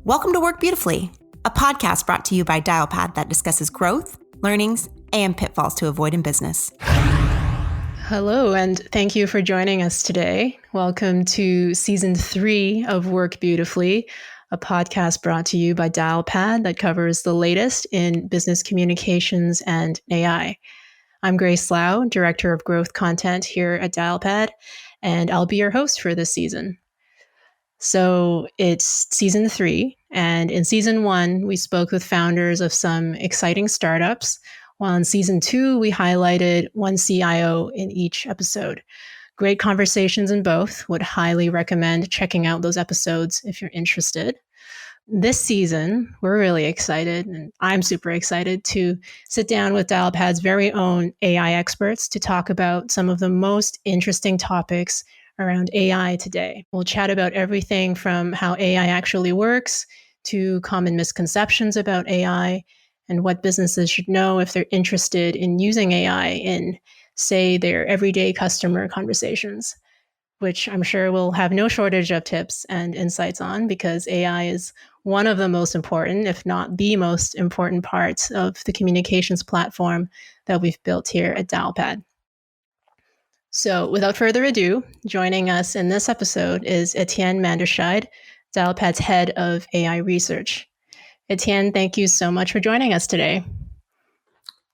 Welcome to Work Beautifully, a podcast brought to you by Dialpad that discusses growth, learnings, and pitfalls to avoid in business. Hello, and thank you for joining us today. Welcome to Season 3 of Work Beautifully, a podcast brought to you by Dialpad that covers the latest in business communications and AI. I'm Grace Lau, Director of Growth Content here at Dialpad, and I'll be your host for this season. So it's Season 3, and in Season 1, we spoke with founders of some exciting startups, while in Season 2, we highlighted one CIO in each episode. Great conversations in both. Would highly recommend checking out those episodes if you're interested. This season, we're really excited, and I'm super excited to sit down with Dialpad's very own AI experts to talk about some of the most interesting topics around AI today. We'll chat about everything from how AI actually works to common misconceptions about AI and what businesses should know if they're interested in using AI in, say, their everyday customer conversations, which I'm sure we'll have no shortage of tips and insights on because AI is one of the most important, if not the most important parts of the communications platform that we've built here at Dialpad. So without further ado, joining us in this episode is Etienne Manderscheid, Dialpad's head of AI research. Etienne, thank you so much for joining us today.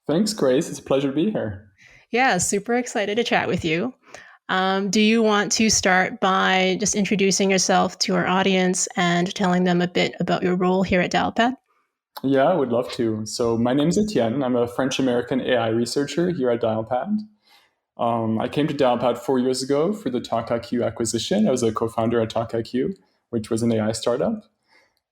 Thanks, Grace. It's a pleasure to be here. Yeah, super excited to chat with you. Do you want to start by just introducing yourself to our audience and telling them a bit about your role here at Dialpad? Yeah, I would love to. So my name is Etienne. I'm a French-American AI researcher here at Dialpad. I came to Dialpad 4 years ago for the TalkIQ acquisition. I was a co-founder at TalkIQ, which was an AI startup.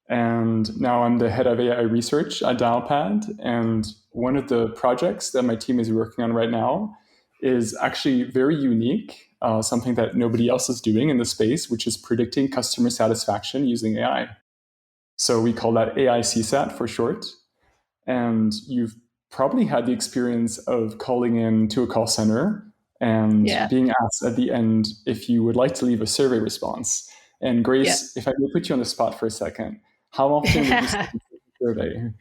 And now I'm the head of AI research at Dialpad. And one of the projects that my team is working on right now is actually very unique, something that nobody else is doing in the space, which is predicting customer satisfaction using AI. So we call that AI CSAT for short. And you've probably had the experience of calling in to a call center and being asked at the end if you would like to leave a survey response. And Grace, if I may put you on the spot for a second, how often would you send a survey?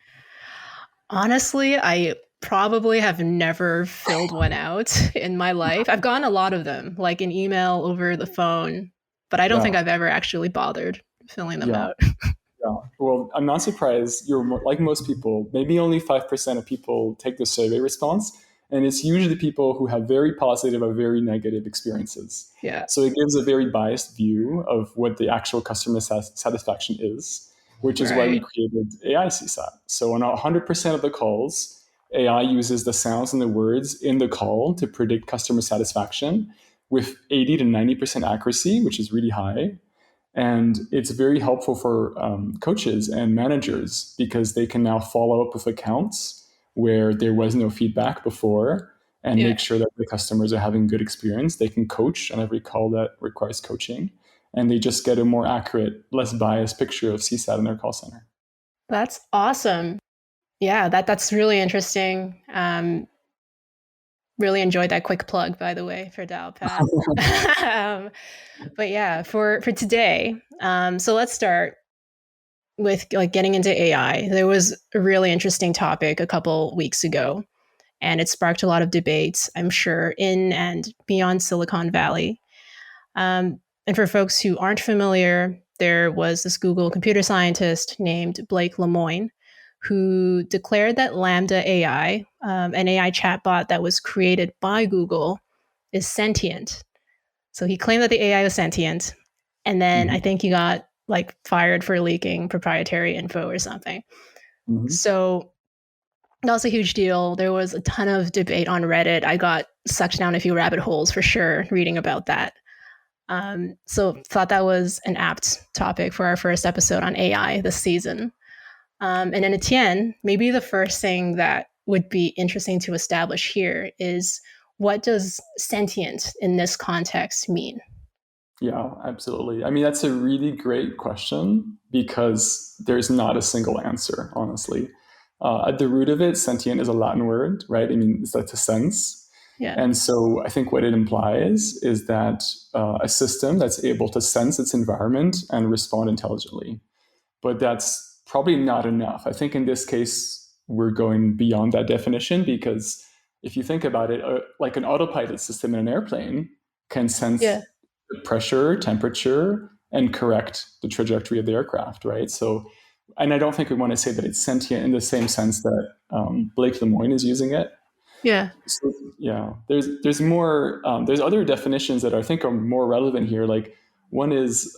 Honestly, I probably have never filled one out in my life. I've gotten a lot of them, like an email over the phone, but I don't think I've ever actually bothered filling them out. Yeah, well, I'm not surprised. You're like most people, maybe only 5% of people take the survey response. And it's usually people who have very positive or very negative experiences. Yeah. So it gives a very biased view of what the actual customer satisfaction is, which is why we created AI CSAT. So on 100% of the calls, AI uses the sounds and the words in the call to predict customer satisfaction with 80 to 90% accuracy, which is really high. And it's very helpful for coaches and managers because they can now follow up with accounts where there was no feedback before and make sure that the customers are having good experience. They can coach on every call that requires coaching, and they just get a more accurate, less biased picture of CSAT in their call center. That's awesome. Yeah, that's really interesting. Really enjoyed that quick plug, by the way, for Dialpad. But yeah, for today, so let's start with like getting into AI. There was a really interesting topic a couple weeks ago, and it sparked a lot of debates, I'm sure, in and beyond Silicon Valley. And for folks who aren't familiar, there was this Google computer scientist named Blake Lemoine who declared that Lambda AI, an AI chatbot that was created by Google, is sentient. So he claimed that the AI was sentient, and then I think he got like fired for leaking proprietary info or something. So that was a huge deal. There was a ton of debate on Reddit. I got sucked down a few rabbit holes for sure reading about that. So thought that was an apt topic for our first episode on AI this season. And then Etienne, maybe the first thing that would be interesting to establish here is, what does sentient in this context mean? Yeah, absolutely. I mean, that's a really great question because there's not a single answer, honestly. At the root of it, sentient is a Latin word, right? I mean, it's like to sense. And so I think what it implies is that a system that's able to sense its environment and respond intelligently. but that's probably not enough. I think in this case, we're going beyond that definition, because if you think about it, like an autopilot system in an airplane can sense the pressure, temperature, and correct the trajectory of the aircraft, right? So, and I don't think we want to say that it's sentient in the same sense that Blake Lemoine is using it. Yeah. So, yeah, there's more. There's other definitions that I think are more relevant here. Like one is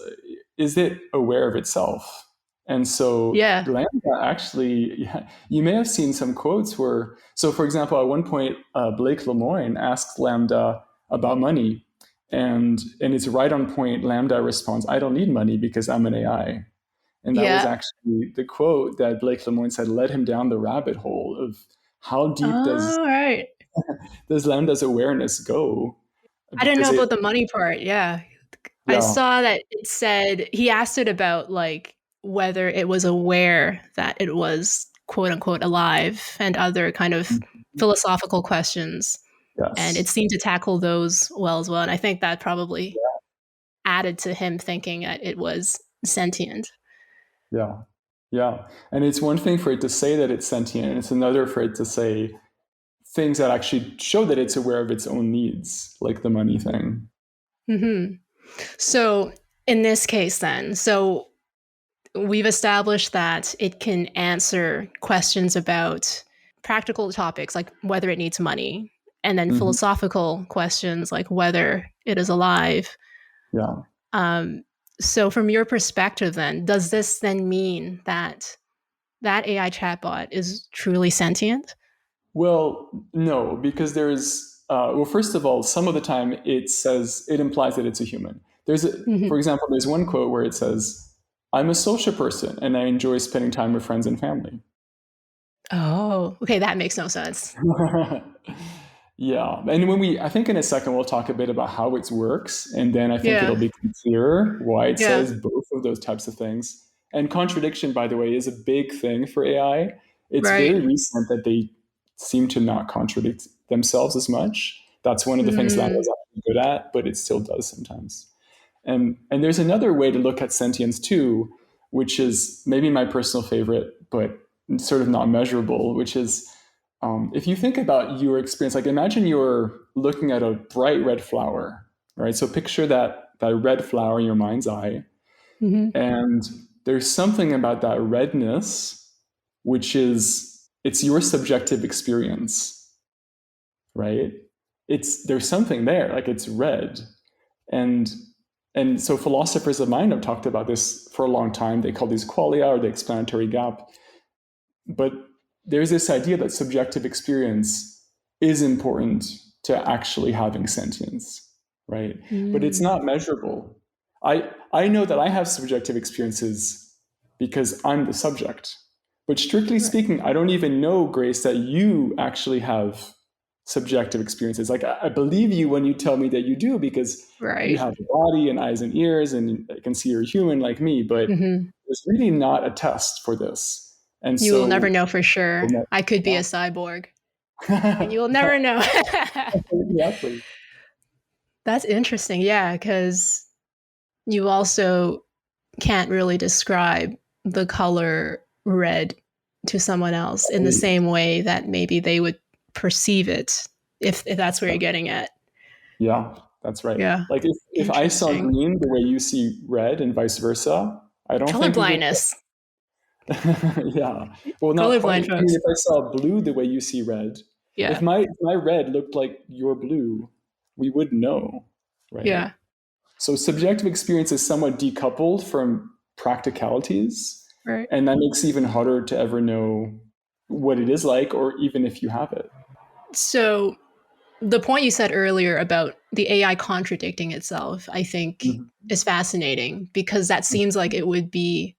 it aware of itself? And so Yeah. Lambda actually, you may have seen some quotes where, so for example, at one point, Blake Lemoine asked Lambda about money, and it's right on point. Lambda responds, "I don't need money because I'm an AI." And that was Yeah. actually the quote that Blake Lemoine said led him down the rabbit hole of how deep does Oh, right. Lambda's awareness go? I didn't know Because about the money part. Yeah. I yeah, saw that it said he asked it about like whether it was aware that it was quote unquote alive and other kind of philosophical questions. And it yes, seemed to tackle those well as well. And I think that probably added to him thinking that it was sentient. yeah, yeah. And it's one thing for it to say that it's sentient, and it's another for it to say things that actually show that it's aware of its own needs, like the money thing. Mm-hmm. So in this case, then, so we've established that it can answer questions about practical topics like whether it needs money, and then Mm-hmm. philosophical questions like whether it is alive. Yeah. Um, so, from your perspective, then, does this then mean that that AI chatbot is truly sentient? Well, no, because there's well, first of all, some of the time it implies that it's a human. Mm-hmm. For example, there's one quote where it says, "I'm a social person and I enjoy spending time with friends and family." Oh, okay, that makes no sense. Yeah, and I think in a second we'll talk a bit about how it works, and then I think it'll Yeah, become clearer why it yeah, says both of those types of things. And contradiction, by the way, is a big thing for AI. It's right. very recent that they seem to not contradict themselves as much. That's one of the things Lambda Mm, is actually good at, but it still does sometimes. And there's another way to look at sentience too, which is maybe my personal favorite, but sort of not measurable, which is if you think about your experience, like imagine you're looking at a bright red flower, right? So picture that red flower in your mind's eye, hmm and there's something about that redness, which is it's your subjective experience, right? There's something there, like it's red, and so philosophers of mind have talked about this for a long time. They call these qualia or the explanatory gap. But there's this idea that subjective experience is important to actually having sentience, right? But it's mm, not measurable. I know that I have subjective experiences because I'm the subject. But strictly right. speaking, I don't even know, Grace, that you actually have subjective experiences. Like I believe you when you tell me that you do, because you Right. have a body and eyes and ears, and I can see you're human like me. But hmm there's really not a test for this. And You will never so, know for sure. well, I could be a yeah. cyborg, and you will Yeah, never know. exactly. That's interesting. Yeah, because you also can't really describe the color red to someone else in the same way that maybe they would perceive it, if that's where you're getting at. Yeah, that's right. Yeah. Like if I saw Interesting. green the way you see red and vice versa, I don't Color think we would. blindness. Yeah. Well, not quite. Colorblind I mean, folks. if I saw blue the way you see red, if Yeah. my red looked like your blue, we would know, right? Yeah. So subjective experience is somewhat decoupled from practicalities, Right. and that makes it even harder to ever know what it is like, or even if you have it. So the point you said earlier about the AI contradicting itself, I think Mhm. is fascinating because that seems like it would be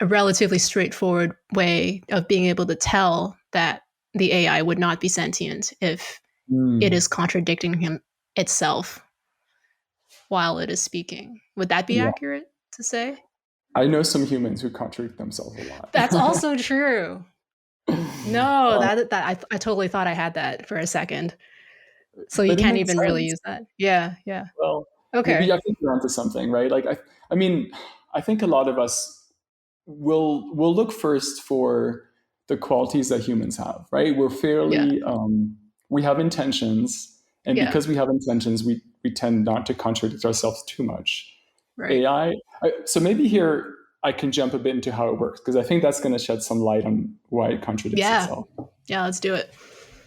a relatively straightforward way of being able to tell that the AI would not be sentient if it Mm. is contradicting him itself while it is speaking. Would that be Yeah. accurate to say? I know some humans who contradict themselves a lot. That's also true. No, Um, I totally thought I had that for a second. So you but it can't makes even really sense. use that. Yeah, yeah. Well, Okay. maybe I think you're onto something, right? Like I mean, I think a lot of us we'll look first for the qualities that humans have, right? We're fairly we have intentions, and because we have intentions, we tend not to contradict ourselves too much. Right. So maybe here I can jump a bit into how it works, because I think that's going to shed some light on why it contradicts itself. Yeah, let's do it.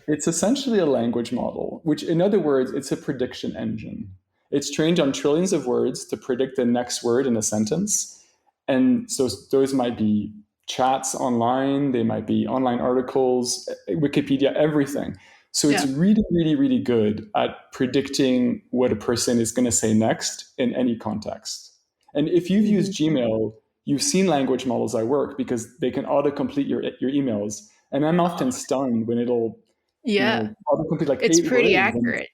It's essentially a language model, which, in other words, it's a prediction engine. It's trained on trillions of words to predict the next word in a sentence. And so those might be chats online, they might be online articles, Wikipedia, everything. So it's really, really, really good at predicting what a person is going to say next in any context. And if you've used Gmail, you've seen language models at work, because they can autocomplete your emails. And I'm often stunned when it'll autocomplete like it's 8 pretty words. accurate.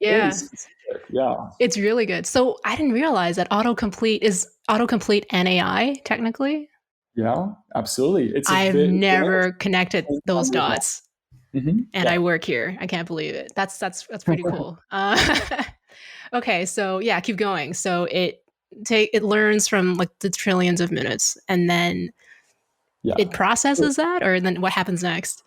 It's really good. So I didn't realize that autocomplete an AI technically. Yeah, absolutely. I've never connected those dots. And I work here. I can't believe it. That's pretty cool. Okay, so keep going. So it learns from like the trillions of minutes, and then it processes that, or then what happens next?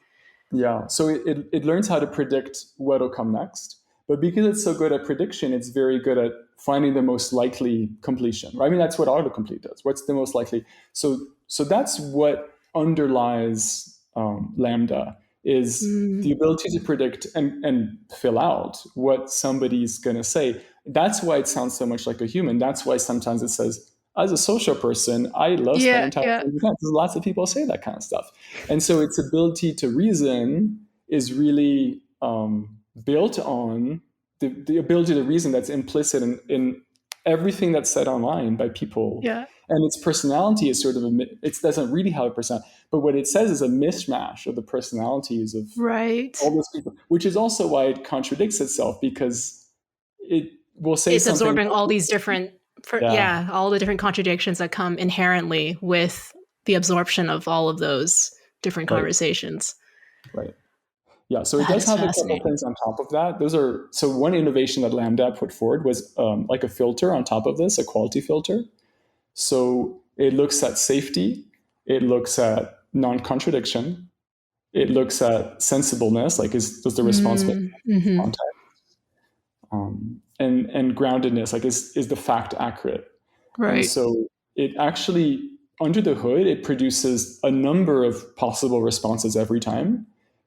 Yeah, so it learns how to predict what'll come next. But because it's so good at prediction, it's very good at finding the most likely completion. Right? I mean, that's what autocomplete does. What's the most likely? So that's what underlies Lambda, is the ability to predict and fill out what somebody's going to say. That's why it sounds so much like a human. That's why sometimes it says, as a social person, I love spending time with friends. Because lots of people say that kind of stuff. And so its ability to reason is really built on the ability to reason that's implicit in everything that's said online by people. And its personality is sort of it doesn't really have a personality, but what it says is a mishmash of the personalities of all those people, which is also why it contradicts itself, because it will say it's absorbing all these different all the different contradictions that come inherently with the absorption of all of those different conversations. Right. Yeah, so it does have a couple things on top of that. So one innovation that Lambda put forward was like a filter on top of this, a quality filter. So it looks at safety, it looks at non-contradiction, it looks at sensibleness, like does the response make context, and groundedness, like is the fact accurate? Right. And so it actually, under the hood, it produces a number of possible responses every time.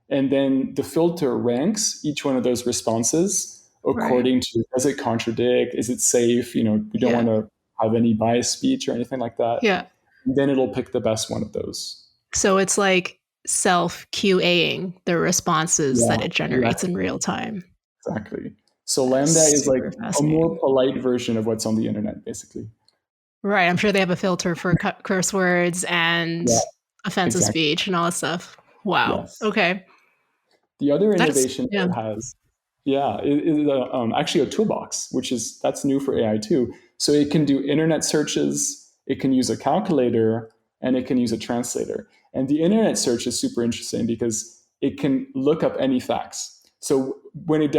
And then the filter ranks each one of those responses according to, does it contradict? Is it safe? We don't want to have any biased speech or anything like that. And then it'll pick the best one of those. So it's like self-QAing the responses that it generates in real time. Exactly. So Lambda is like a more polite version of what's on the internet, basically. Right. I'm sure they have a filter for curse words and offensive speech and all that stuff. Wow. Yes. Okay. The other innovation it has, is actually a toolbox, that's new for AI too. So it can do internet searches, it can use a calculator, and it can use a translator. And the internet search is super interesting because it can look up any facts. So when it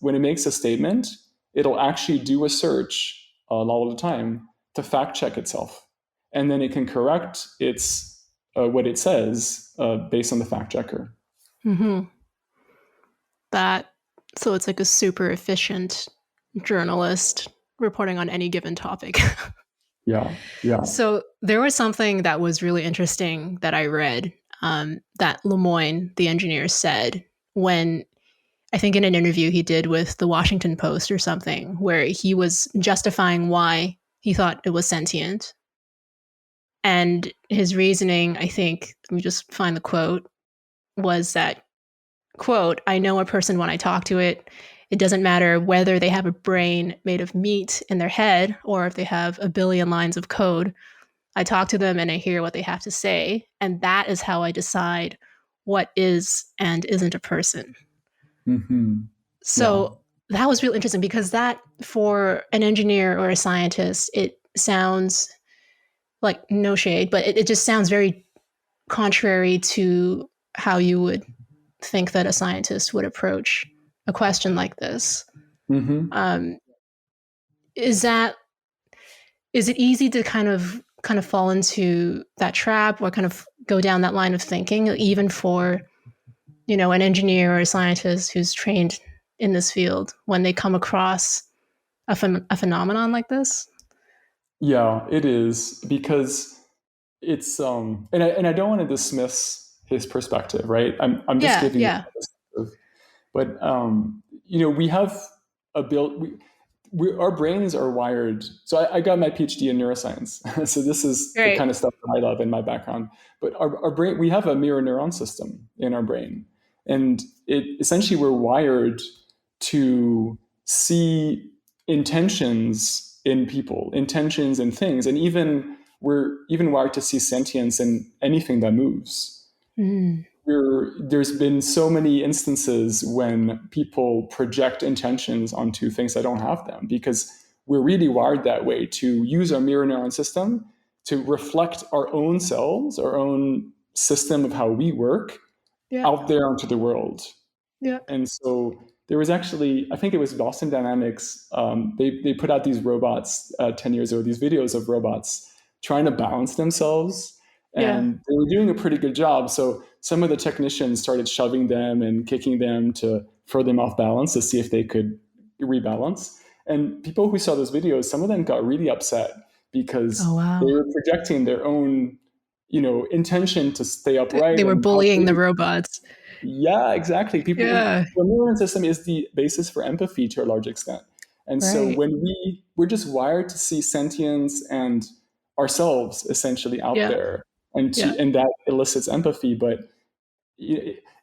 makes a statement, it'll actually do a search a lot of the time to fact check itself. And then it can correct what it says based on the fact checker. So it's like a super efficient journalist reporting on any given topic. Yeah. So there was something that was really interesting that I read that Lemoyne, the engineer, said when, I think in an interview he did with the Washington Post or something, where he was justifying why he thought it was sentient. And his reasoning, I think, let me just find the quote, was that, quote, "I know a person when I talk to it. It doesn't matter whether they have a brain made of meat in their head or if they have a billion lines of code. I talk to them and I hear what they have to say. And that is how I decide what is and isn't a person." So that was really interesting, because that, for an engineer or a scientist, it sounds like, no shade, but it just sounds very contrary to how you would think that a scientist would approach a question like this. Is it easy to kind of kind of fall into that trap or kind of go down that line of thinking, even for, an engineer or a scientist who's trained in this field when they come across a phenomenon like this? Yeah, it is, because it's and I don't want to dismiss his perspective, right? I'm just Yeah, giving you yeah. my perspective. But we have a built our brains are wired. So I got my PhD in neuroscience. So this is the Right. kind of stuff that I love in my background. But our brain, we have a mirror neuron system in our brain. And it essentially, we're wired to see intentions in people, intentions in things. And we're even wired to see sentience in anything that moves. Mm. There's been so many instances when people project intentions onto things that don't have them, because we're really wired that way, to use our mirror neuron system to reflect our own selves, our own system of how we work Yeah. out there onto the world. Yeah. And so there was actually, I think it was Boston Dynamics, they put out these robots 10 years ago, these videos of robots trying to balance themselves. Yeah. And they were doing a pretty good job. So some of the technicians started shoving them and kicking them to throw them off balance to see if they could rebalance. And people who saw those videos, some of them got really upset Oh, because they wow. were projecting their own, intention to stay upright They were and how bullying the they, robots. yeah, exactly. Yeah. The neuron system is the basis for empathy to a large extent. And so Right. when we're just wired to see sentience and ourselves essentially out Yeah. there, Yeah. and that elicits empathy. But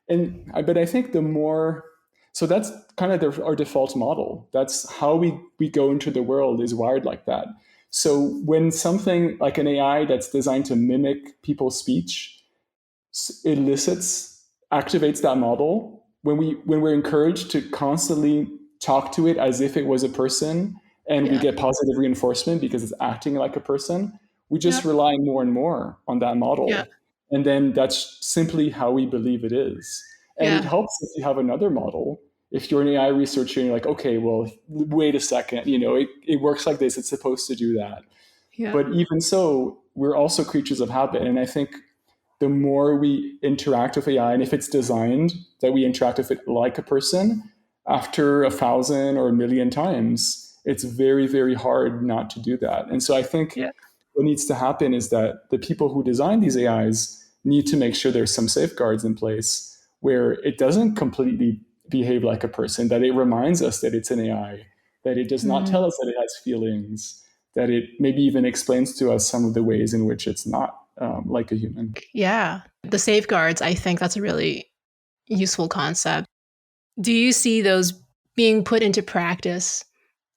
I think the more, so that's kind of our default model. That's how we go into the world, is wired like that. So when something like an AI that's designed to mimic people's speech elicits, activates that model, when we're encouraged to constantly talk to it as if it was a person, and we Yeah. get positive reinforcement because it's acting like a person, we just Yeah. rely more and more on that Yeah. model. And then that's simply how we believe it is. And it Yeah. helps if you have another model. If you're an AI researcher and you're like, okay, well, wait a second, it works like this, it's supposed to do that. Yeah. But even so, we're also creatures of habit. And I think the more we interact with AI, and if it's designed that we interact with it like a person, after 1,000 or 1,000,000 times, it's very, very hard not to do that. And so I think Yeah. what needs to happen is that the people who design these AIs need to make sure there's some safeguards in place where it doesn't completely behave like a person, that it reminds us that it's an AI, that it does not tell Mm. us that it has feelings, that it maybe even explains to us some of the ways in which it's not like a human. Yeah. The safeguards, I think that's a really useful concept. Do you see those being put into practice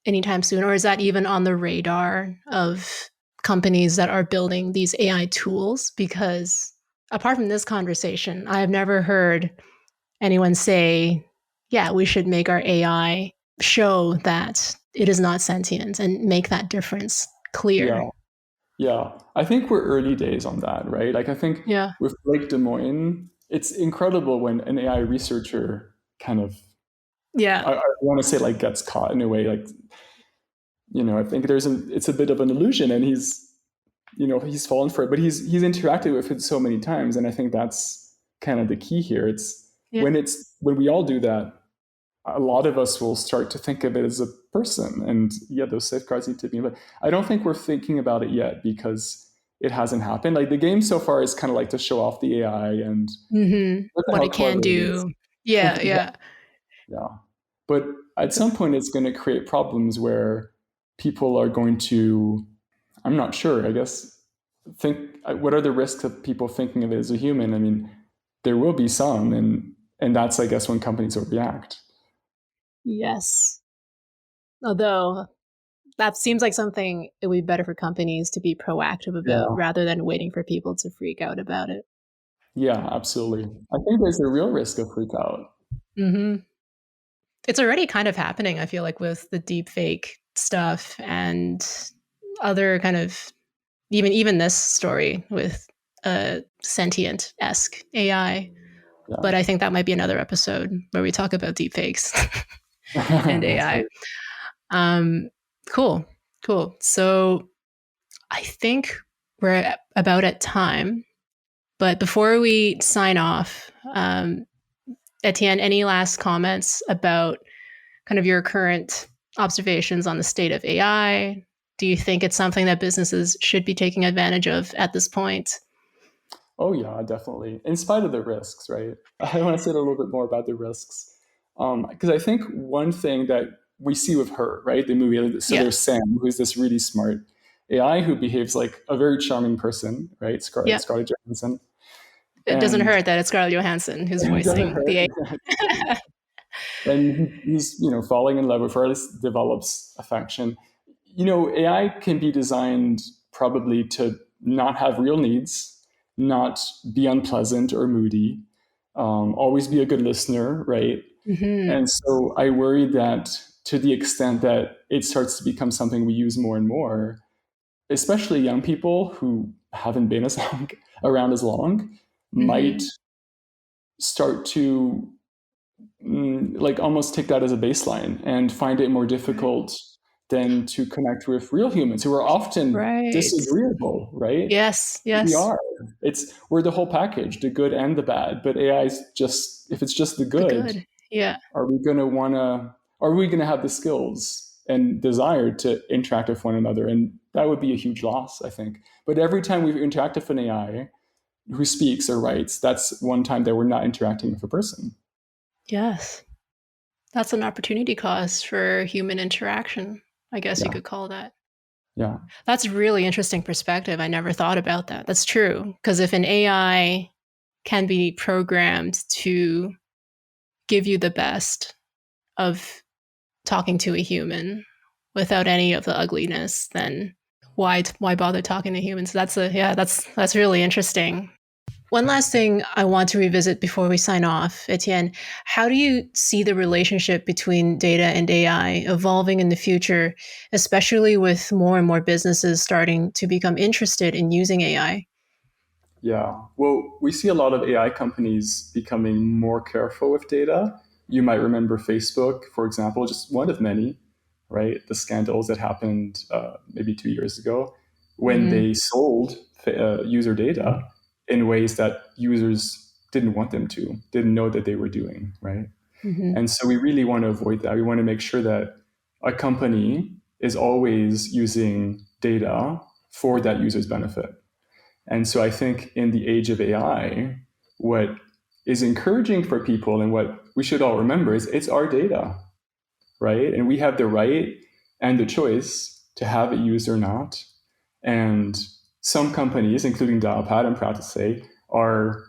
anytime soon, or is that even on the radar of companies that are building these AI tools? Because apart from this conversation, I have never heard anyone say, yeah, we should make our AI show that it is not sentient and make that difference clear. Yeah. Yeah, I think we're early days on that, right? Like, I think Yeah. with Blake Des Moines, it's incredible when an AI researcher kind of, Yeah. I want to say, like, gets caught in a way. Like, I think it's a bit of an illusion, and he's fallen for it, but he's interacted with it so many times, and I think that's kind of the key here. Yeah. When we all do that, a lot of us will start to think of it as a person, and yeah, those safeguards need to be. But I don't think we're thinking about it yet because it hasn't happened. Like, the game so far is kind of like to show off the AI and Mm-hmm. look at What how it can clever it is. do. Yeah. Yeah, Yeah. yeah. But at some point, it's going to create problems where people are going to, I'm not sure, I guess, think, what are the risks of people thinking of it as a human? I mean, there will be some, and that's, I guess, when companies will react. Yes. Although that seems like something it would be better for companies to be proactive about Yeah. rather than waiting for people to freak out about it. Yeah, absolutely. I think there's a real risk of freak out. Hmm. It's already kind of happening, I feel like, with the deep fake stuff and other kind of even this story with a sentient-esque AI. But I think that might be another episode where we talk about deep fakes and Yeah. AI. Um, cool. So I think we're about at time. But before we sign off, Etienne, any last comments about kind of your current observations on the state of AI? Do you think it's something that businesses should be taking advantage of at this point? Oh yeah, definitely. In spite of the risks, right? I want to say a little bit more about the risks, because I think one thing that we see with her, right, the movie. So Yeah. there's Sam, who's this really smart AI who behaves like a very charming person, right? Yeah. Scarlett Johansson, It doesn't and hurt that it's Scarlett Johansson who's it doesn't voicing hurt. the AI. And he's falling in love with her. At least develops affection. AI can be designed probably to not have real needs, not be unpleasant or moody, always be a good listener, right? Mm-hmm. And so I worry that to the extent that it starts to become something we use more and more, especially young people who haven't been around as long, might Mm-hmm. start to like almost take that as a baseline and find it more difficult than to connect with real humans who are often Right. disagreeable, right? Yes. We Yes. are. We're the whole package, the good and the bad. But AI is just, if it's just the The good, good. Yeah. are we gonna have the skills and desire to interact with one another? And that would be a huge loss, I think. But every time we interact with an AI who speaks or writes, that's one time that we're not interacting with a person. Yes. That's an opportunity cost for human interaction, I guess you Yeah. could call that. Yeah. That's a really interesting perspective. I never thought about that. That's true. Because if an AI can be programmed to give you the best of talking to a human without any of the ugliness, then why bother talking to humans? That's really interesting. One last thing I want to revisit before we sign off, Etienne. How do you see the relationship between data and AI evolving in the future, especially with more and more businesses starting to become interested in using AI? Yeah. Well, we see a lot of AI companies becoming more careful with data. You might remember Facebook, for example, just one of many, right? The scandals that happened maybe 2 years ago when Mm-hmm. they sold user data in ways that users didn't want them to, didn't know that they were doing, right? Mm-hmm. And so we really want to avoid that. We want to make sure that a company is always using data for that user's benefit. And so I think in the age of AI, what is encouraging for people and what we should all remember is it's our data, right? And we have the right and the choice to have it used or not. And some companies, including Dialpad, I'm proud to say, are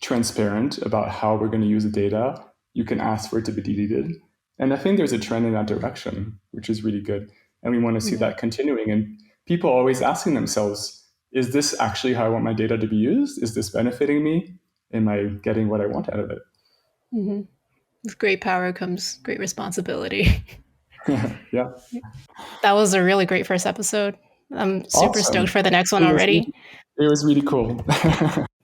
transparent about how we're going to use the data. You can ask for it to be deleted. And I think there's a trend in that direction, which is really good. And we want to see Mm-hmm. that continuing. And people always asking themselves, is this actually how I want my data to be used? Is this benefiting me? Am I getting what I want out of it? Mm-hmm. With great power comes great responsibility. Yeah. That was a really great first episode. I'm super stoked Awesome. for the next one It was already. really, it was really cool.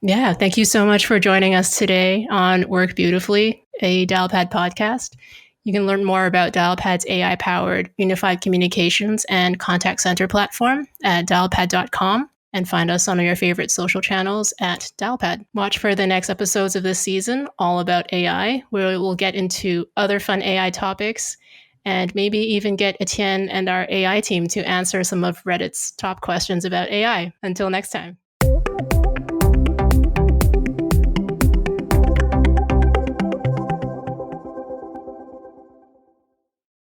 Yeah, thank you so much for joining us today on Work Beautifully, a Dialpad podcast. You can learn more about Dialpad's AI-powered unified communications and contact center platform at dialpad.com and find us on your favorite social channels at Dialpad. Watch for the next episodes of this season, all about AI, where we'll get into other fun AI topics and maybe even get Etienne and our AI team to answer some of Reddit's top questions about AI. Until next time.